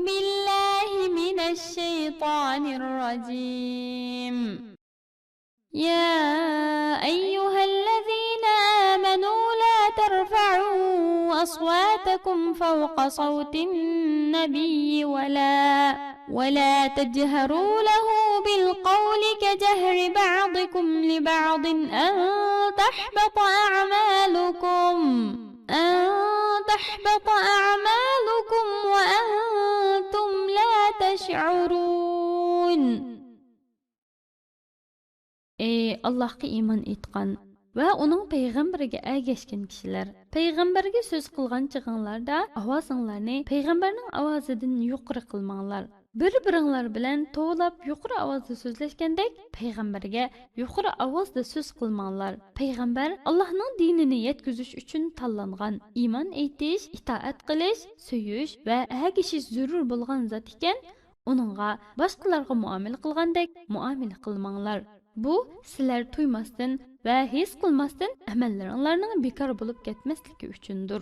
بالله من الشيطان الرجيم. يا أيها الذين آمنوا لا ترفعوا أصواتكم فوق صوت النبي ولا تجهروا له بالقول كجهر بعضكم لبعض أن تحبط أعمالكم وأنتم لا تشعرون. Ey Allah'a iman etqan va uning payg'ambariga ergashgan kishilar, payg'ambarga so'z qilgan chig'inglarda ovozinglarni payg'ambarning ovozidan yuqori qilmanglar. Bir-biringlar bilan to'lab yuqori ovozda so'zlashgandek, payg'ambarga yuqori ovozda so'z qilmanglar. Payg'ambar Allohning dinini yetkazish uchun tanlangan, iymon etish, itoat qilish, suyish va ergashish zarur bo'lgan zot ekan, uningga boshqalarga muomala qilgandek muomala qilmanglar. Bu sizlar tuymasdan va his qilmasdan amallaringlarning bekor bo'lib ketmasligi uchundir.